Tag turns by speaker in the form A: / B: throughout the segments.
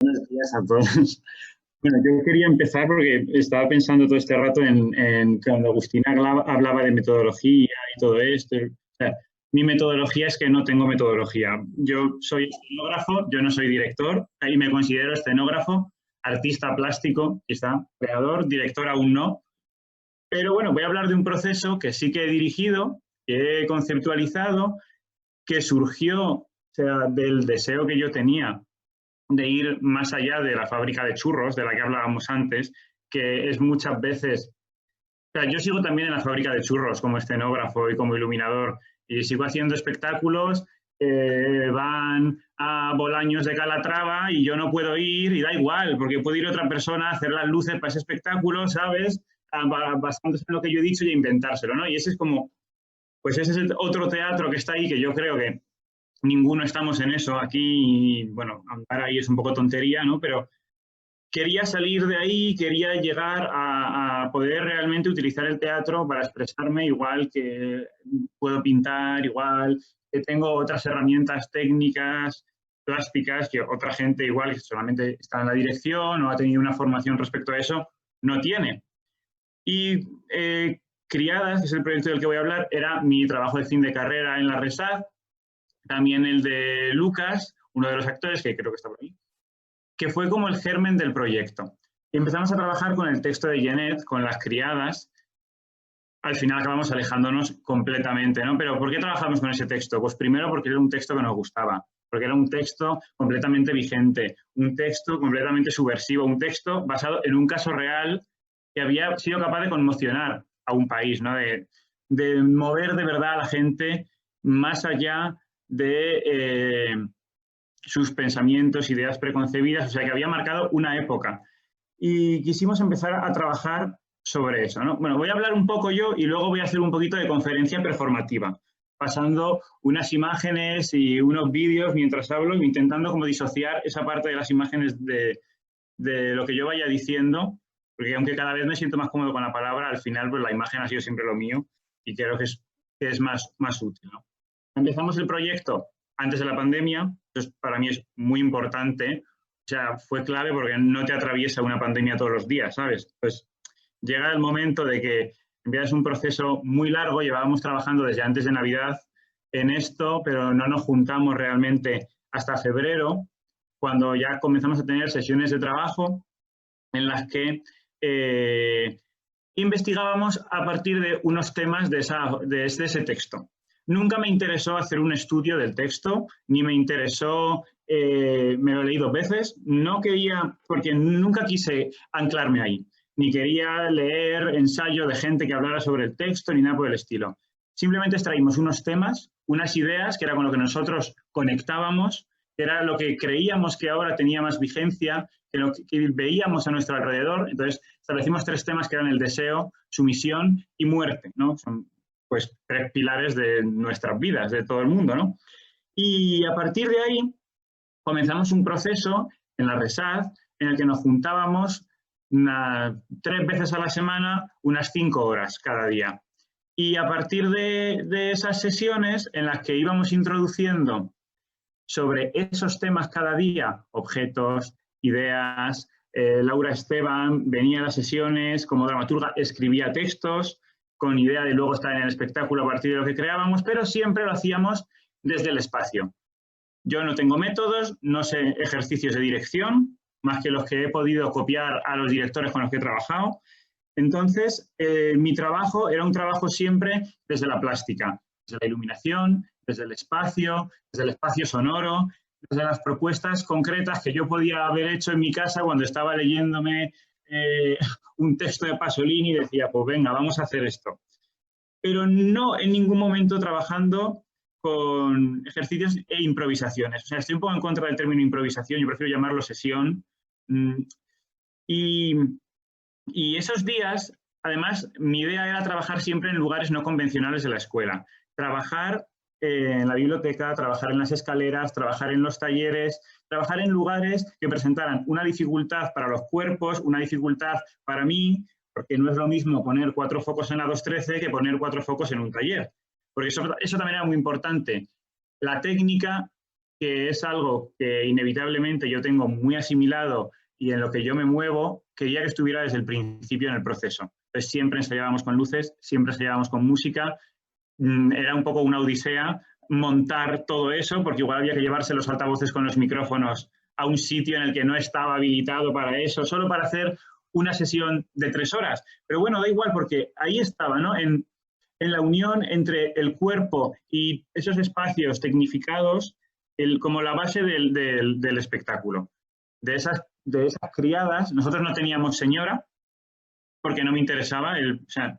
A: Buenos días a todos. Bueno, yo quería empezar porque estaba pensando todo este rato en cuando Agustina hablaba de metodología y todo esto. O sea, mi metodología es que no tengo metodología. Yo soy escenógrafo, yo no soy director, y me considero escenógrafo, artista plástico, quizá, creador, director aún no. Pero bueno, voy a hablar de un proceso que sí que he dirigido, que he conceptualizado, que surgió, o sea, del deseo que yo tenía de ir más allá de la fábrica de churros de la que hablábamos antes, que es muchas veces... O sea, yo sigo también en la fábrica de churros como escenógrafo y como iluminador y sigo haciendo espectáculos, van a Bolaños de Calatrava y yo no puedo ir y da igual, porque puede ir otra persona a hacer las luces para ese espectáculo, ¿sabes? Basándose en lo que yo he dicho y inventárselo, ¿no? Y ese es como, pues ese es el otro teatro que está ahí que yo creo que ninguno estamos en eso aquí y, bueno, andar ahí es un poco tontería, ¿no? Pero quería salir de ahí, quería llegar a poder realmente utilizar el teatro para expresarme igual que puedo pintar, igual que tengo otras herramientas técnicas, plásticas, que otra gente igual que solamente está en la dirección o ha tenido una formación respecto a eso, no tiene. Y Criadas, que es el proyecto del que voy a hablar, era mi trabajo de fin de carrera en la RESAD, también el de Lucas, uno de los actores, que creo que está por ahí, que fue como el germen del proyecto. Y empezamos a trabajar con el texto de Genet, con las criadas. Al final acabamos alejándonos completamente, ¿no? Pero ¿por qué trabajamos con ese texto? Pues primero porque era un texto que nos gustaba, porque era un texto completamente vigente, un texto completamente subversivo, un texto basado en un caso real que había sido capaz de conmocionar a un país, ¿no? De mover de verdad a la gente más allá de sus pensamientos, ideas preconcebidas, o sea, que había marcado una época. Y quisimos empezar a trabajar sobre eso, ¿no? Bueno, voy a hablar un poco yo y luego voy a hacer un poquito de conferencia performativa, pasando unas imágenes y unos vídeos mientras hablo, intentando como disociar esa parte de las imágenes de lo que yo vaya diciendo, porque aunque cada vez me siento más cómodo con la palabra, al final pues la imagen ha sido siempre lo mío y creo que es más útil, ¿no? Empezamos el proyecto antes de la pandemia, entonces para mí es muy importante, o sea, fue clave porque no te atraviesa una pandemia todos los días, ¿sabes? Pues llega el momento de que empiezas un proceso muy largo, llevábamos trabajando desde antes de Navidad en esto, pero no nos juntamos realmente hasta febrero, cuando ya comenzamos a tener sesiones de trabajo en las que investigábamos a partir de unos temas de ese texto. Nunca me interesó hacer un estudio del texto, ni me interesó, me lo leí 2 veces, no quería, porque nunca quise anclarme ahí, ni quería leer ensayo de gente que hablara sobre el texto, ni nada por el estilo. Simplemente extraímos unos temas, unas ideas, que era con lo que nosotros conectábamos, que era lo que creíamos que ahora tenía más vigencia, que lo que veíamos a nuestro alrededor. Entonces, establecimos 3 temas que eran el deseo, sumisión y muerte, ¿no? Son pues 3 pilares de nuestras vidas, de todo el mundo, ¿no? Y a partir de ahí comenzamos un proceso en la RESAD en el que nos juntábamos 3 veces a la semana, unas 5 horas cada día. Y a partir de esas sesiones en las que íbamos introduciendo sobre esos temas cada día, objetos, ideas, Laura Esteban venía a las sesiones como dramaturga, escribía textos con idea de luego estar en el espectáculo a partir de lo que creábamos, pero siempre lo hacíamos desde el espacio. Yo no tengo métodos, no sé ejercicios de dirección, más que los que he podido copiar a los directores con los que he trabajado. Entonces, mi trabajo era un trabajo siempre desde la plástica, desde la iluminación, desde el espacio sonoro, desde las propuestas concretas que yo podía haber hecho en mi casa cuando estaba leyéndome un texto de Pasolini y decía, pues venga, vamos a hacer esto. Pero no en ningún momento trabajando con ejercicios e improvisaciones. O sea, estoy un poco en contra del término improvisación, yo prefiero llamarlo sesión. Y esos días, además, mi idea era trabajar siempre en lugares no convencionales de la escuela. Trabajar en la biblioteca, trabajar en las escaleras, trabajar en los talleres, trabajar en lugares que presentaran una dificultad para los cuerpos, una dificultad para mí, porque no es lo mismo poner 4 focos en la 213 que poner 4 focos en un taller. Porque eso también era muy importante. La técnica que es algo que inevitablemente yo tengo muy asimilado y en lo que yo me muevo, quería que estuviera desde el principio en el proceso. Entonces siempre ensayábamos con luces, siempre ensayábamos con música. Era un poco una odisea montar todo eso, porque igual había que llevarse los altavoces con los micrófonos a un sitio en el que no estaba habilitado para eso, solo para hacer una sesión de 3 horas. Pero bueno, da igual, porque ahí estaba, ¿no? En la unión entre el cuerpo y esos espacios tecnificados, como la base del espectáculo. De esas criadas, nosotros no teníamos señora, porque no me interesaba, o sea,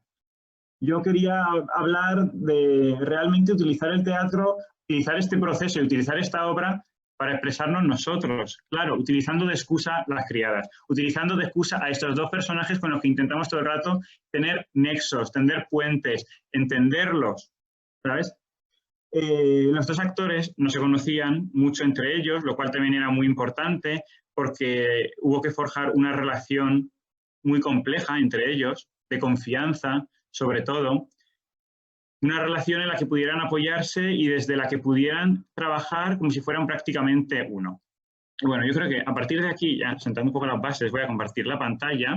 A: yo quería hablar de realmente utilizar el teatro, utilizar este proceso y utilizar esta obra para expresarnos nosotros. Claro, utilizando de excusa las criadas, utilizando de excusa a estos 2 personajes con los que intentamos todo el rato tener nexos, tender puentes, entenderlos, ¿sabes? Los 2 actores no se conocían mucho entre ellos, lo cual también era muy importante porque hubo que forjar una relación muy compleja entre ellos, de confianza, sobre todo, una relación en la que pudieran apoyarse y desde la que pudieran trabajar como si fueran prácticamente uno. Y bueno, yo creo que a partir de aquí, ya sentando un poco las bases, voy a compartir la pantalla.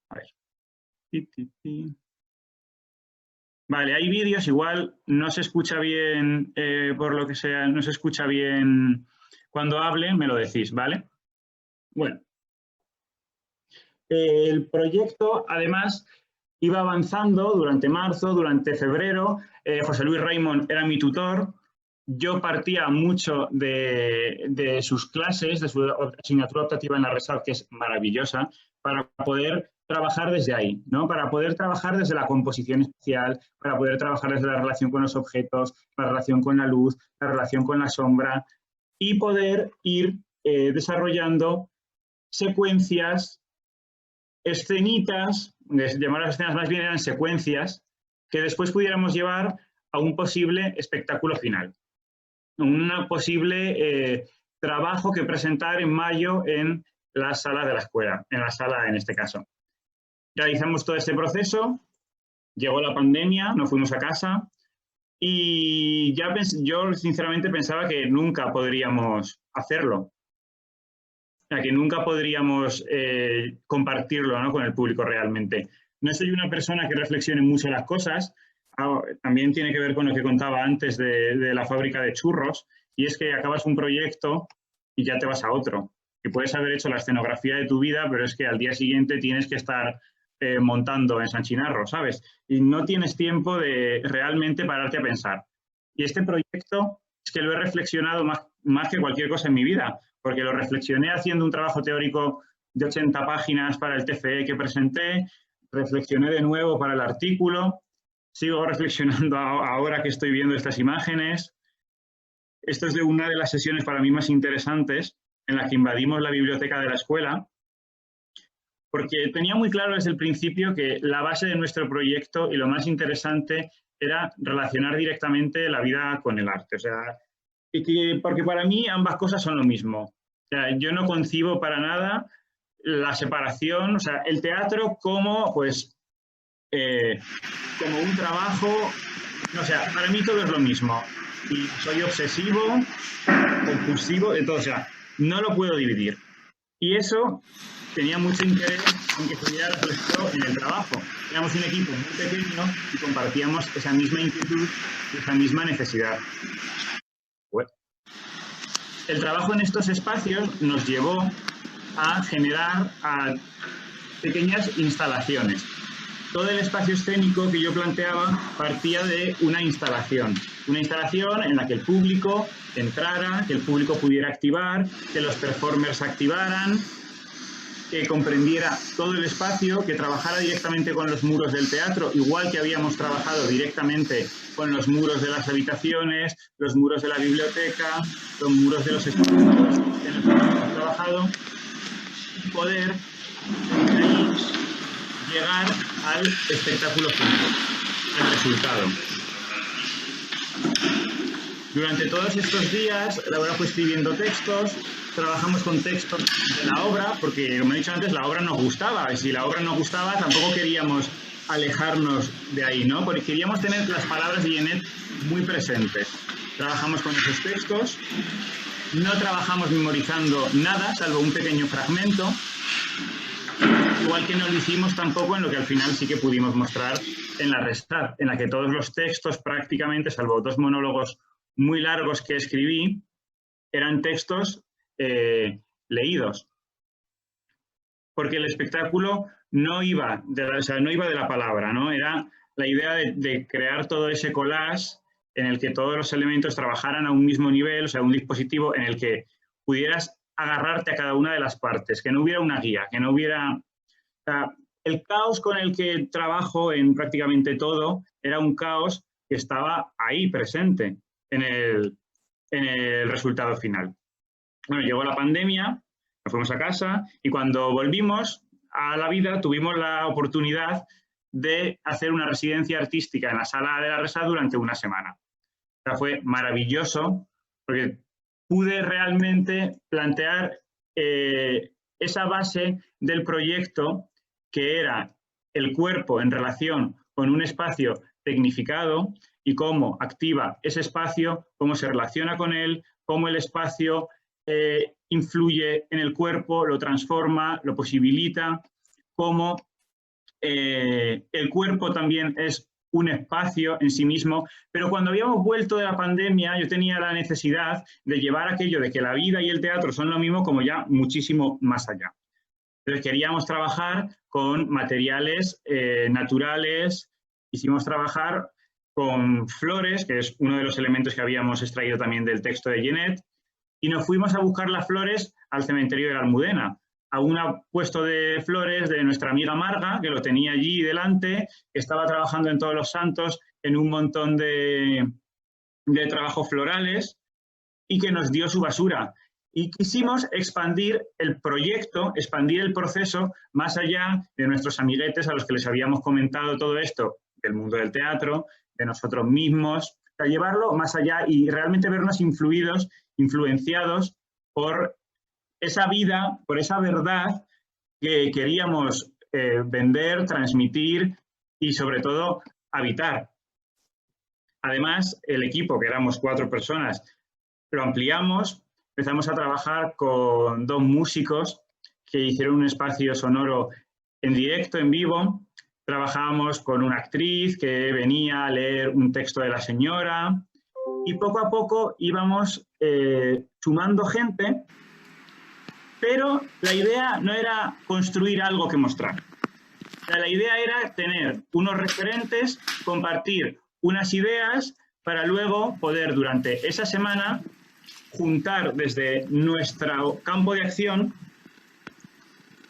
A: A ver. Vale, hay vídeos, igual no se escucha bien, por lo que sea, no se escucha bien cuando hable, me lo decís, ¿vale? Bueno. El proyecto, además, iba avanzando durante marzo, durante febrero. José Luis Raymond era mi tutor. Yo partía mucho de sus clases, de su asignatura optativa en la RESAD, que es maravillosa, para poder trabajar desde ahí, ¿no? Para poder trabajar desde la composición espacial, para poder trabajar desde la relación con los objetos, la relación con la luz, la relación con la sombra y poder ir desarrollando secuencias, escenitas, llamar las escenas más bien eran secuencias, que después pudiéramos llevar a un posible espectáculo final. Un posible trabajo que presentar en mayo en la sala de la escuela, en la sala en este caso. Realizamos todo este proceso, llegó la pandemia, nos fuimos a casa y ya yo sinceramente pensaba que nunca podríamos hacerlo. O sea, que nunca podríamos compartirlo, ¿no?, con el público realmente. No soy una persona que reflexione mucho las cosas, también tiene que ver con lo que contaba antes de la fábrica de churros, y es que acabas un proyecto y ya te vas a otro. Que puedes haber hecho la escenografía de tu vida, pero es que al día siguiente tienes que estar montando en San Chinarro, ¿sabes? Y no tienes tiempo de realmente pararte a pensar. Y este proyecto es que lo he reflexionado más que cualquier cosa en mi vida, porque lo reflexioné haciendo un trabajo teórico de 80 páginas para el TFE que presenté, reflexioné de nuevo para el artículo, sigo reflexionando ahora que estoy viendo estas imágenes. Esto es de una de las sesiones para mí más interesantes en la que invadimos la biblioteca de la escuela, porque tenía muy claro desde el principio que la base de nuestro proyecto y lo más interesante era relacionar directamente la vida con el arte. O sea, porque para mí ambas cosas son lo mismo. O sea, yo no concibo para nada la separación, o sea, el teatro como, pues, como un trabajo, o sea, para mí todo es lo mismo. Y soy obsesivo, compulsivo, entonces, o sea, no lo puedo dividir. Y eso tenía mucho interés en que se viera reflejado en el trabajo. Éramos un equipo muy pequeño y compartíamos esa misma inquietud, esa misma necesidad. Bueno. El trabajo en estos espacios nos llevó a generar pequeñas instalaciones. Todo el espacio escénico que yo planteaba partía de una instalación en la que el público entrara, que el público pudiera activar, que los performers activaran, que comprendiera todo el espacio, que trabajara directamente con los muros del teatro, igual que habíamos trabajado directamente con los muros de las habitaciones, los muros de la biblioteca, los muros de los espacios en los que hemos trabajado, y poder ahí llegar al espectáculo final, al resultado. Durante todos estos días, Laura fue escribiendo textos, trabajamos con textos de la obra, porque, como he dicho antes, la obra nos gustaba, y si la obra nos gustaba, tampoco queríamos alejarnos de ahí, ¿no? Porque queríamos tener las palabras de Genet muy presentes. trabajamos con esos textos, no trabajamos memorizando nada, salvo un pequeño fragmento, igual que no lo hicimos tampoco en lo que al final sí que pudimos mostrar en la Restart, en la que todos los textos prácticamente, salvo 2 monólogos muy largos que escribí, eran textos leídos. Porque el espectáculo no iba de la palabra, ¿no? Era la idea de crear todo ese collage en el que todos los elementos trabajaran a un mismo nivel, o sea, un dispositivo en el que pudieras agarrarte a cada una de las partes, que no hubiera una guía, que no hubiera... O sea, el caos con el que trabajo en prácticamente todo era un caos que estaba ahí presente en el resultado final. Bueno, llegó la pandemia, nos fuimos a casa y cuando volvimos a la vida tuvimos la oportunidad de hacer una residencia artística en la sala de la Restart durante una semana. O sea, fue maravilloso porque pude realmente plantear esa base del proyecto que era el cuerpo en relación con un espacio tecnificado y cómo activa ese espacio, cómo se relaciona con él, cómo el espacio influye en el cuerpo, lo transforma, lo posibilita, cómo el cuerpo también es un espacio en sí mismo, pero cuando habíamos vuelto de la pandemia yo tenía la necesidad de llevar aquello de que la vida y el teatro son lo mismo como ya muchísimo más allá. Entonces queríamos trabajar con materiales naturales, quisimos trabajar con flores, que es uno de los elementos que habíamos extraído también del texto de Genet, y nos fuimos a buscar las flores al cementerio de la Almudena, a un puesto de flores de nuestra amiga Marga, que lo tenía allí delante, que estaba trabajando en Todos los Santos en un montón de trabajos florales y que nos dio su basura. Y quisimos expandir el proyecto, expandir el proceso más allá de nuestros amiguetes a los que les habíamos comentado todo esto, del mundo del teatro, de nosotros mismos, para llevarlo más allá y realmente vernos influenciados por esa vida, por esa verdad que queríamos vender, transmitir y sobre todo habitar. Además, el equipo, que éramos 4 personas, lo ampliamos, empezamos a trabajar con 2 músicos que hicieron un espacio sonoro en directo, en vivo. Trabajábamos con una actriz que venía a leer un texto de la señora y poco a poco íbamos sumando gente, pero la idea no era construir algo que mostrar. O sea, la idea era tener unos referentes, compartir unas ideas para luego poder durante esa semana juntar desde nuestro campo de acción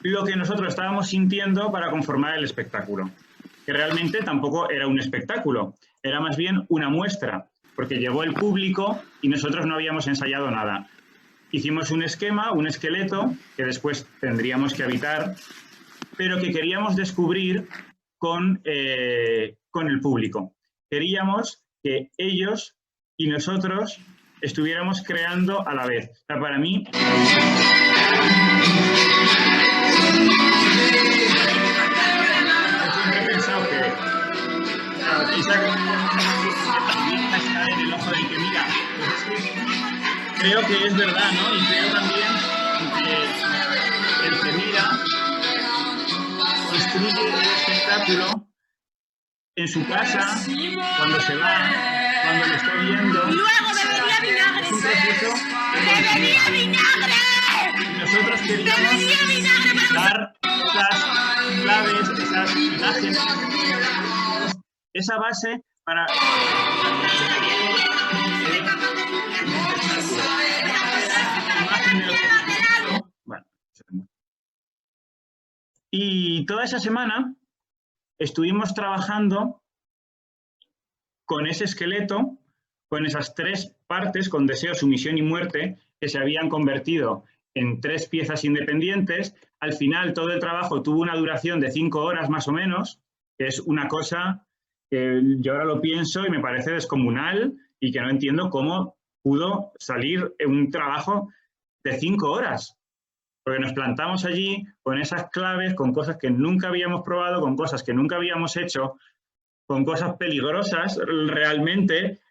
A: lo que nosotros estábamos sintiendo para conformar el espectáculo, que realmente tampoco era un espectáculo, era más bien una muestra, porque llegó el público y nosotros no habíamos ensayado nada. Hicimos un esquema, un esqueleto, que después tendríamos que habitar, pero que queríamos descubrir con el público. Queríamos que ellos y nosotros estuviéramos creando a la vez. O sea, para mí... Siempre he pensado que está en el ojo del que mira. Creo que es verdad, ¿no? Y creo también que el que mira construye el espectáculo en su casa, cuando se va, cuando lo está viendo.
B: Luego bebería vinagre.
A: Es un proceso
B: ¡Bebería vinagre!
A: y nosotros queríamos dar esas claves, esas imágenes, esa base para... Bueno. Y toda esa semana estuvimos trabajando con ese esqueleto, con esas 3 partes, con deseo, sumisión y muerte, que se habían convertido en 3 piezas independientes. Al final, todo el trabajo tuvo una duración de 5 horas más o menos, que es una cosa que yo ahora lo pienso y me parece descomunal y que no entiendo cómo pudo salir un trabajo de 5 horas. Porque nos plantamos allí con esas claves, con cosas que nunca habíamos probado, con cosas que nunca habíamos hecho, con cosas peligrosas realmente,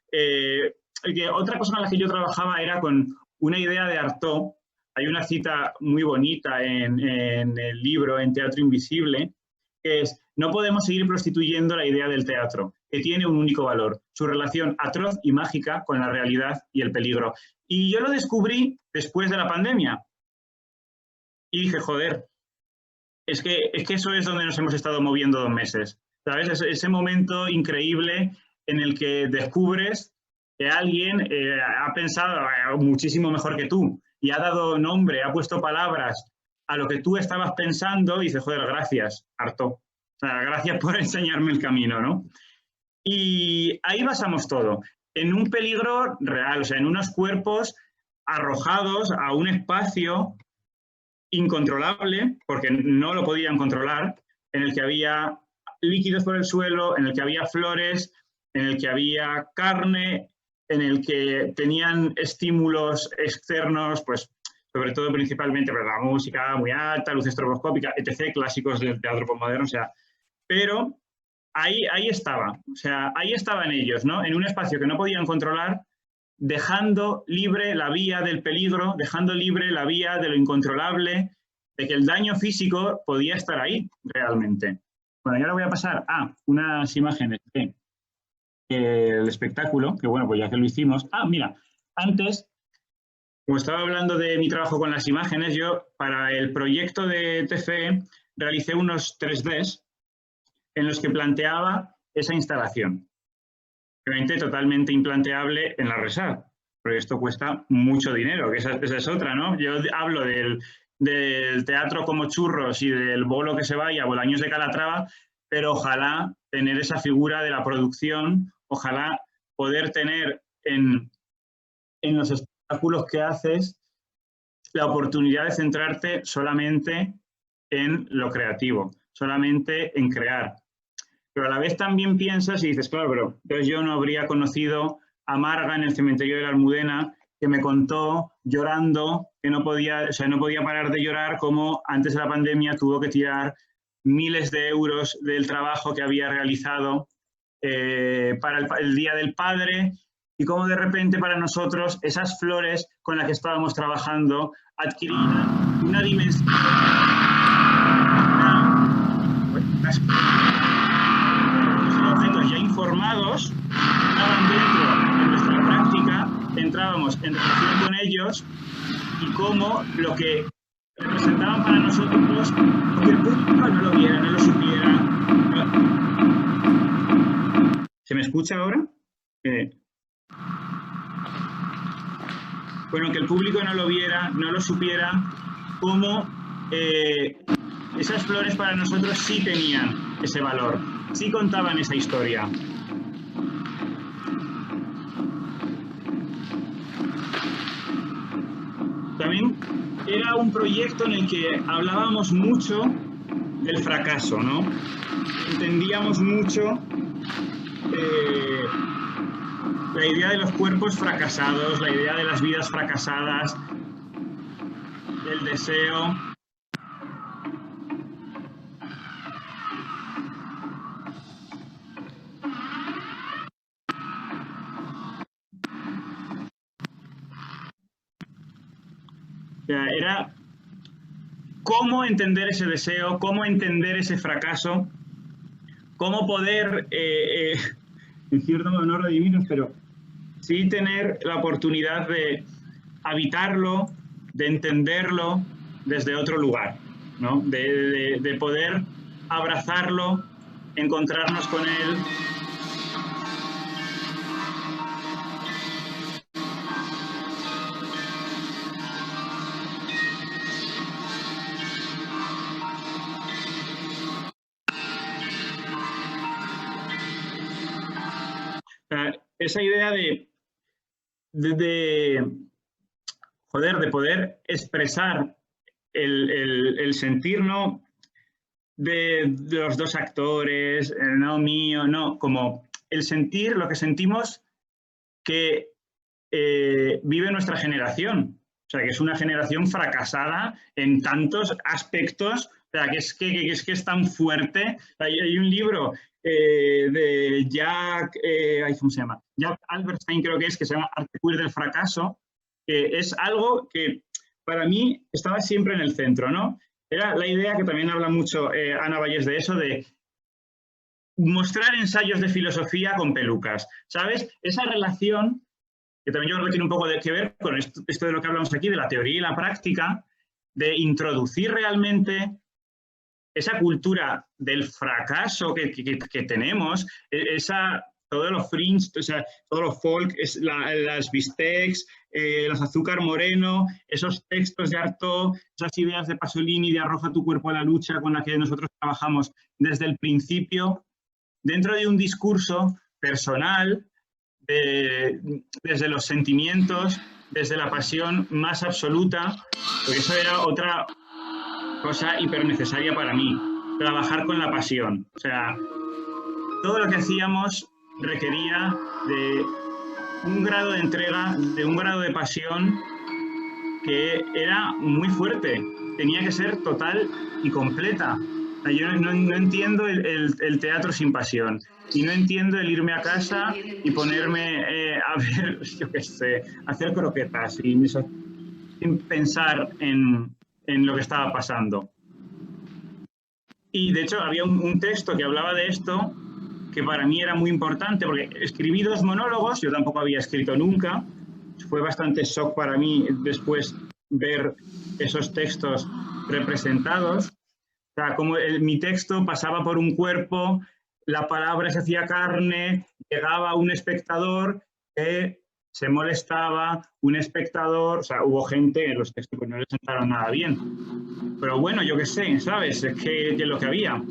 A: otra cosa con la que yo trabajaba era con una idea de Artaud. Hay una cita muy bonita en el libro, en Teatro Invisible, que es: no podemos seguir prostituyendo la idea del teatro, que tiene un único valor, su relación atroz y mágica con la realidad y el peligro. Y yo lo descubrí después de la pandemia. Y dije, joder, es que eso es donde nos hemos estado moviendo 2 meses. ¿Sabes? Ese momento increíble en el que descubres que alguien ha pensado muchísimo mejor que tú y ha dado nombre, ha puesto palabras a lo que tú estabas pensando y dices, joder, gracias, Artaud. O sea, gracias por enseñarme el camino, ¿no? Y ahí basamos todo, en un peligro real, o sea, en unos cuerpos arrojados a un espacio incontrolable, porque no lo podían controlar, en el que había líquidos por el suelo, en el que había flores, en el que había carne, en el que tenían estímulos externos, pues sobre todo principalmente pues, la música muy alta, luz estroboscópica, etc., clásicos del teatro postmoderno, o sea, pero ahí estaba, o sea, ahí estaban ellos, ¿no? En un espacio que no podían controlar, dejando libre la vía del peligro, dejando libre la vía de lo incontrolable, de que el daño físico podía estar ahí realmente. Bueno, y ahora voy a pasar a unas imágenes del espectáculo, que bueno, pues ya que lo hicimos. Ah, mira, antes, como estaba hablando de mi trabajo con las imágenes, yo para el proyecto de TFE realicé unos 3Ds en los que planteaba esa instalación. Obviamente totalmente implanteable en la RESAD, porque esto cuesta mucho dinero, que esa es otra, ¿no? Yo hablo del teatro como churros y del bolo que se vaya, Bolaños de Calatrava, pero ojalá tener esa figura de la producción, ojalá poder tener en los espectáculos que haces la oportunidad de centrarte solamente en lo creativo, solamente en crear. Pero a la vez también piensas y dices, claro, pero entonces yo no habría conocido a Marga en el cementerio de la Almudena, que me contó llorando que no podía parar de llorar, como antes de la pandemia tuvo que tirar miles de euros del trabajo que había realizado para el Día del Padre, y cómo de repente para nosotros esas flores con las que estábamos trabajando adquirían una dimensión, objetos ya informados, estaban dentro de nuestra práctica, entrábamos en relación con ellos y cómo lo que representaban para nosotros, porque el público no lo viera, no lo supiera. ¿Se me escucha ahora? Bueno, que el público no lo viera, no lo supiera, cómo esas flores para nosotros sí tenían ese valor, sí contaban esa historia. También era un proyecto en el que hablábamos mucho del fracaso, ¿no? Entendíamos mucho la idea de los cuerpos fracasados, la idea de las vidas fracasadas, del deseo. O sea, era cómo entender ese deseo, cómo entender ese fracaso, cómo poder, en cierto modo no redimirnos, pero sí tener la oportunidad de habitarlo, de entenderlo desde otro lugar, ¿no? De poder abrazarlo, encontrarnos con él. Esa idea de poder expresar el sentir, ¿no? de los dos actores, no mío, no, como el sentir, lo que sentimos que vive nuestra generación. O sea, que es una generación fracasada en tantos aspectos, o sea, que es tan fuerte. Hay un libro de Jack, ¿cómo se llama? Jack Alberstein creo que se llama Arte queer del fracaso, que es algo que para mí estaba siempre en el centro, ¿no? Era la idea que también habla mucho Ana Valles de eso, de mostrar ensayos de filosofía con pelucas, ¿sabes? Esa relación, que también yo creo que tiene un poco que ver con esto de lo que hablamos aquí, de la teoría y la práctica, de introducir realmente esa cultura del fracaso que tenemos, todos los fringe, o sea, todos los folk, las bistecs, los azúcar moreno, esos textos de Artaud, esas ideas de Pasolini de arroja tu cuerpo a la lucha con la que nosotros trabajamos desde el principio, dentro de un discurso personal, desde los sentimientos, desde la pasión más absoluta, porque eso era otra cosa hiper necesaria para mí, trabajar con la pasión. O sea, todo lo que hacíamos requería de un grado de entrega, de un grado de pasión que era muy fuerte, tenía que ser total y completa. Yo no entiendo el teatro sin pasión y no entiendo el irme a casa y ponerme a ver, yo qué sé, hacer croquetas sin pensar en lo que estaba pasando. Y de hecho había un texto que hablaba de esto que para mí era muy importante porque escribí 2 monólogos, yo tampoco había escrito nunca, fue bastante shock para mí después ver esos textos representados. O sea, como mi texto pasaba por un cuerpo, la palabra se hacía carne, llegaba un espectador que se molestaba, un espectador, o sea, hubo gente en los textos que no les sentaron nada bien. Pero bueno, yo qué sé, ¿sabes? Es que es lo que había.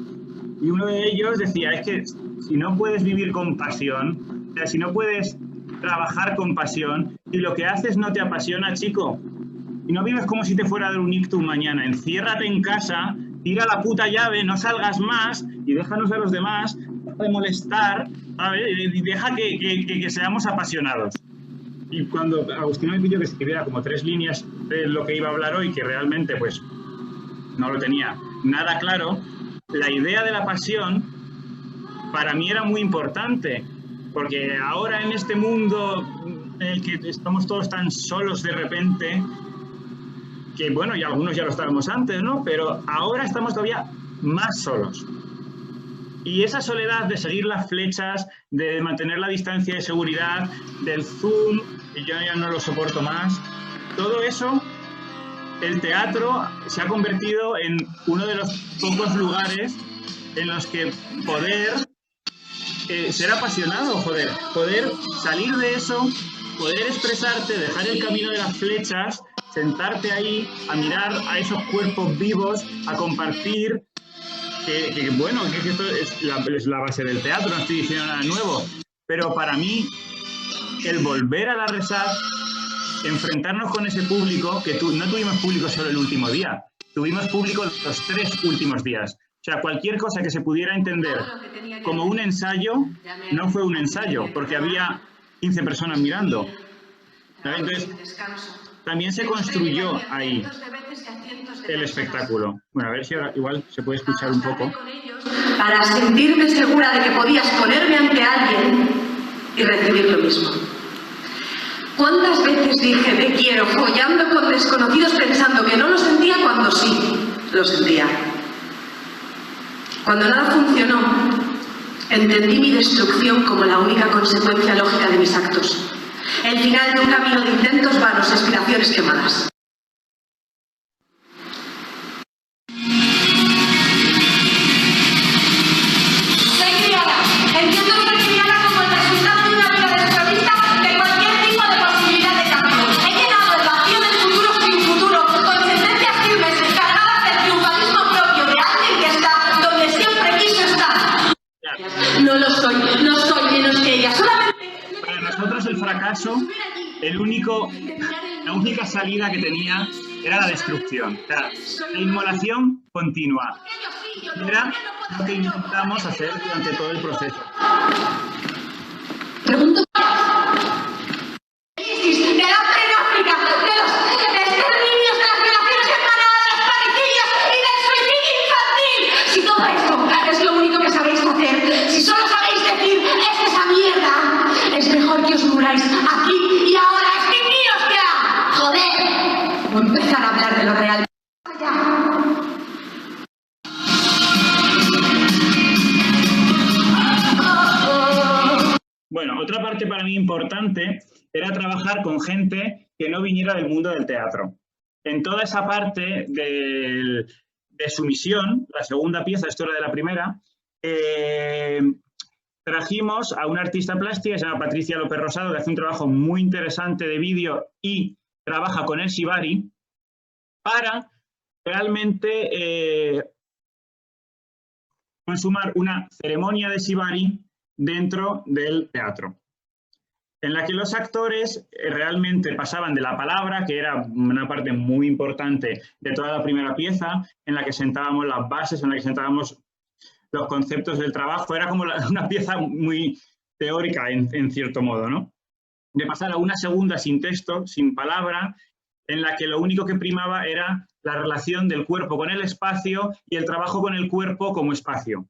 A: Y uno de ellos decía, es que si no puedes vivir con pasión, o sea, si no puedes trabajar con pasión, y lo que haces no te apasiona, chico, y no vives como si te fuera a dar un ictus mañana, enciérrate en casa, tira la puta llave, no salgas más y déjanos a los demás, deja de molestar, ¿sabes? Y deja que seamos apasionados. Y cuando Agustina me pidió que escribiera como 3 líneas de lo que iba a hablar hoy, que realmente pues no lo tenía nada claro, la idea de la pasión para mí era muy importante, porque ahora en este mundo en el que estamos todos tan solos de repente, que bueno, y algunos ya lo estábamos antes, ¿no? Pero ahora estamos todavía más solos. Y esa soledad de seguir las flechas, de mantener la distancia de seguridad, del Zoom, y yo ya no lo soporto más, todo eso, el teatro se ha convertido en uno de los pocos lugares en los que poder ser apasionado, joder, poder salir de eso, poder expresarte, dejar el camino de las flechas, sentarte ahí a mirar a esos cuerpos vivos, a compartir, que bueno, que esto es la base del teatro, no estoy diciendo nada nuevo, pero para mí el volver a la Resat, enfrentarnos con ese público, que no tuvimos público solo el último día, tuvimos público los 3 últimos días. O sea, cualquier cosa que se pudiera entender como un ensayo, no fue un ensayo, porque había 15 personas mirando. Entonces, también se construyó ahí el espectáculo. Bueno, a ver si ahora igual se puede escuchar un poco.
C: Para sentirme segura de que podías ponerme ante alguien y recibir lo mismo. ¿Cuántas veces dije te quiero follando con desconocidos pensando que no lo sentía cuando sí lo sentía? Cuando nada funcionó, entendí mi destrucción como la única consecuencia lógica de mis actos. El final de un camino de intentos vanos y aspiraciones quemadas.
A: La única salida que tenía era la destrucción, o sea, la inmolación continua. Era lo que intentamos hacer durante todo el proceso.
C: Pregunto. Si todo esto que es lo único que sabéis hacer. Si solo sabéis decir, es esa mierda, es mejor que os muráis aquí y ahora. ¡Extinguíos ya! ¡Joder! O empezar a hablar de lo real.
A: Bueno, otra parte para mí importante era trabajar con gente que no viniera del mundo del teatro. En toda esa parte de sumisión, la segunda pieza, esto era de la primera, trajimos a una artista plástica que se llama Patricia López Rosado, que hace un trabajo muy interesante de vídeo y trabaja con el shibari para realmente consumar una ceremonia de shibari dentro del teatro, en la que los actores realmente pasaban de la palabra, que era una parte muy importante de toda la primera pieza, en la que sentábamos las bases, en la que sentábamos los conceptos del trabajo. Era como una pieza muy teórica en cierto modo, ¿no? De pasar a una segunda sin texto, sin palabra, en la que lo único que primaba era la relación del cuerpo con el espacio y el trabajo con el cuerpo como espacio.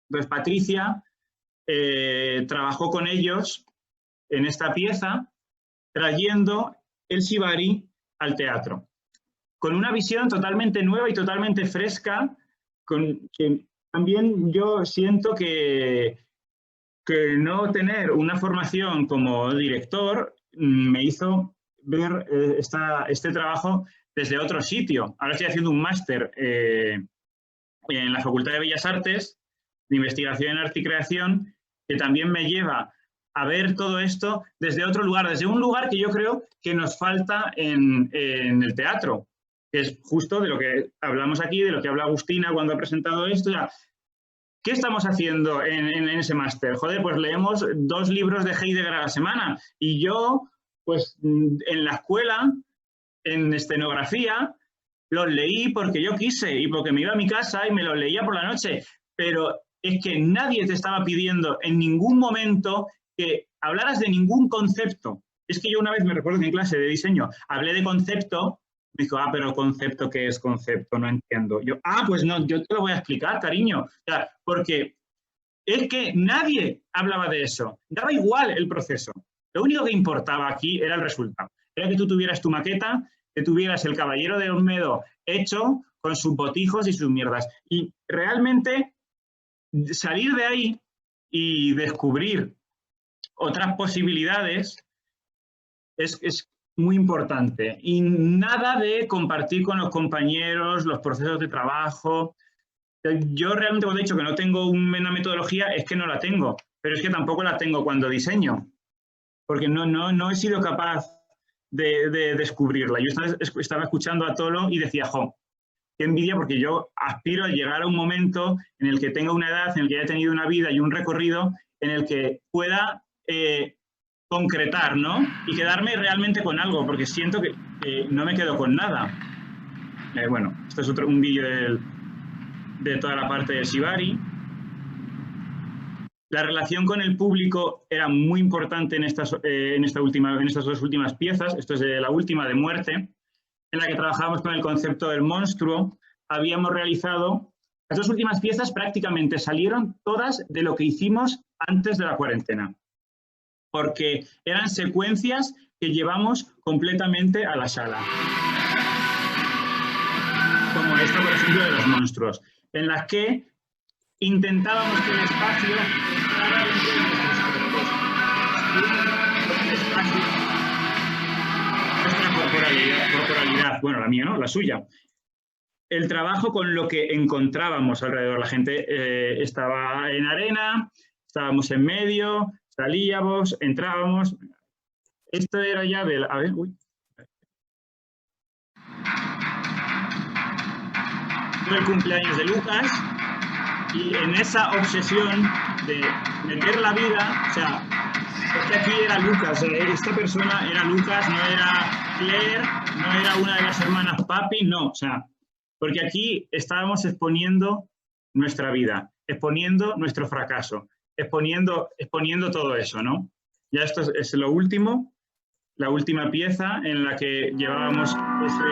A: Entonces Patricia trabajó con ellos en esta pieza, trayendo el shibari al teatro, con una visión totalmente nueva y totalmente fresca, que también yo siento que no tener una formación como director me hizo ver este trabajo desde otro sitio. Ahora estoy haciendo un máster en la Facultad de Bellas Artes, de Investigación en Arte y Creación, que también me lleva a ver todo esto desde otro lugar, desde un lugar que yo creo que nos falta en el teatro, que es justo de lo que hablamos aquí, de lo que habla Agustina cuando ha presentado esto. Ya, ¿qué estamos haciendo en ese máster? Joder, pues leemos 2 libros de Heidegger a la semana, y yo, pues en la escuela, en escenografía, los leí porque yo quise y porque me iba a mi casa y me los leía por la noche, pero es que nadie te estaba pidiendo en ningún momento que hablaras de ningún concepto. Es que yo una vez me recuerdo que en clase de diseño hablé de concepto, me dijo, pero concepto, ¿qué es concepto? No entiendo. Yo, pues no, yo te lo voy a explicar, cariño. O sea, porque es que nadie hablaba de eso. Daba igual el proceso. Lo único que importaba aquí era el resultado. Era que tú tuvieras tu maqueta, que tuvieras el Caballero de Olmedo hecho con sus botijos y sus mierdas. Y realmente salir de ahí y descubrir otras posibilidades es muy importante. Y nada de compartir con los compañeros los procesos de trabajo. Yo realmente, cuando he dicho que no tengo una metodología, es que no la tengo, pero es que tampoco la tengo cuando diseño, porque no he sido capaz de descubrirla. Yo estaba escuchando a Tolo y decía, qué envidia, porque yo aspiro a llegar a un momento en el que tenga una edad, en el que haya tenido una vida y un recorrido en el que pueda concretar, ¿no? Y quedarme realmente con algo, porque siento que no me quedo con nada. Bueno, esto es un vídeo de toda la parte de shibari. La relación con el público era muy importante en estas 2 últimas piezas. Esto es de la última, de muerte, en la que trabajábamos con el concepto del monstruo. Habíamos realizado, las 2 últimas piezas prácticamente salieron todas de lo que hicimos antes de la cuarentena, porque eran secuencias que llevamos completamente a la sala. Como esta, por ejemplo, de los monstruos, en las que intentábamos que el espacio entrara dentro de nuestros espacio, nuestra corporalidad, bueno, la mía, ¿no? La suya. El trabajo con lo que encontrábamos alrededor. La gente estaba en arena, estábamos en medio, salíamos, entrábamos. Esto era ya del... A ver, uy. El cumpleaños de Lucas, y en esa obsesión de meter la vida, o sea, porque aquí era Lucas, esta persona era Lucas, no era Claire, no era una de las hermanas Papi, no, o sea, porque aquí estábamos exponiendo nuestra vida, exponiendo nuestro fracaso, exponiendo todo eso, ¿no? Ya esto es lo último, la última pieza en la que llevábamos ese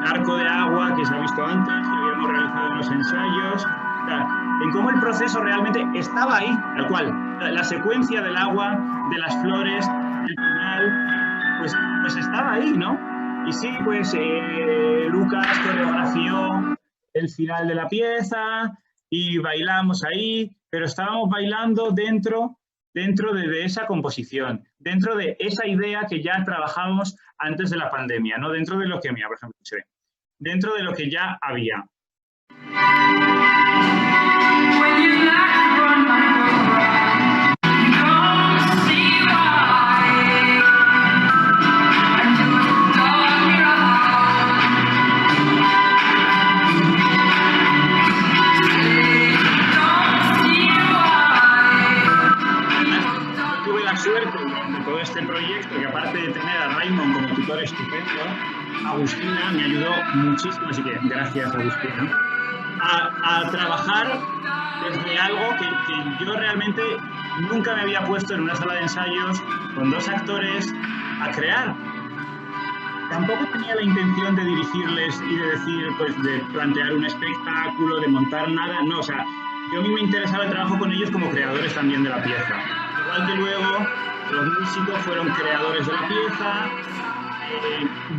A: arco de agua que se ha visto antes, que habíamos realizado en los ensayos, O sea, en cómo el proceso realmente estaba ahí, tal cual. La secuencia del agua, de las flores, el final, pues estaba ahí, ¿no? Y sí, pues Lucas coreografió el final de la pieza y bailamos ahí, pero estábamos bailando dentro de esa composición, dentro de esa idea que ya trabajábamos antes de la pandemia, no dentro de lo que, mira, por ejemplo, se ve, dentro de lo que ya había. Tuve la suerte de todo este proyecto, que aparte de tener a Raymond como tutor estupendo, Agustina me ayudó muchísimo, así que gracias, Agustina, a trabajar desde algo que yo realmente nunca me había puesto en una sala de ensayos con 2 actores a crear. Tampoco tenía la intención de dirigirles y de decir, pues, de plantear un espectáculo, de montar nada, no, o sea, yo a mí me interesaba el trabajo con ellos como creadores también de la pieza. Igual que luego los músicos fueron creadores de la pieza,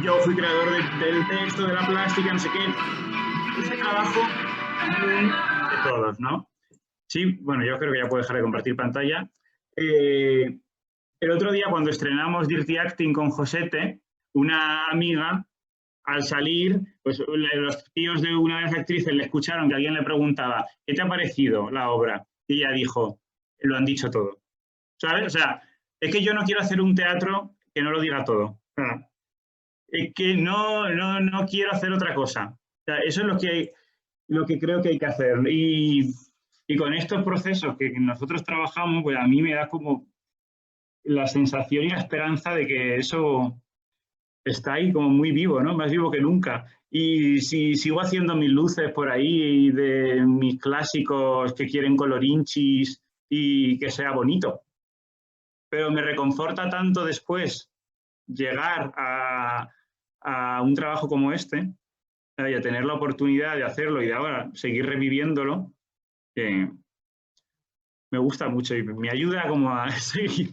A: yo fui creador del texto, de la plástica, no sé qué. Ese trabajo común de todos, ¿no? Sí, bueno, yo creo que ya puedo dejar de compartir pantalla. El otro día, cuando estrenamos Dirty Acting con Josete, una amiga, al salir, pues los tíos de una de las actrices le escucharon que alguien le preguntaba, ¿qué te ha parecido la obra? Y ella dijo, lo han dicho todo. ¿Sabes? O sea, es que yo no quiero hacer un teatro que no lo diga todo. O sea, es que no quiero hacer otra cosa. O sea, eso es lo que creo que hay que hacer. Y con estos procesos que nosotros trabajamos, pues a mí me da como la sensación y la esperanza de que eso está ahí como muy vivo, ¿no? Más vivo que nunca. Y si sigo haciendo mis luces por ahí de mis clásicos que quieren colorinchis y que sea bonito. Pero me reconforta tanto después llegar a un trabajo como este y a tener la oportunidad de hacerlo y de ahora seguir reviviéndolo, que me gusta mucho y me ayuda como a seguir.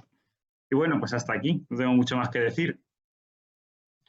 A: Y bueno, pues hasta aquí, no tengo mucho más que decir.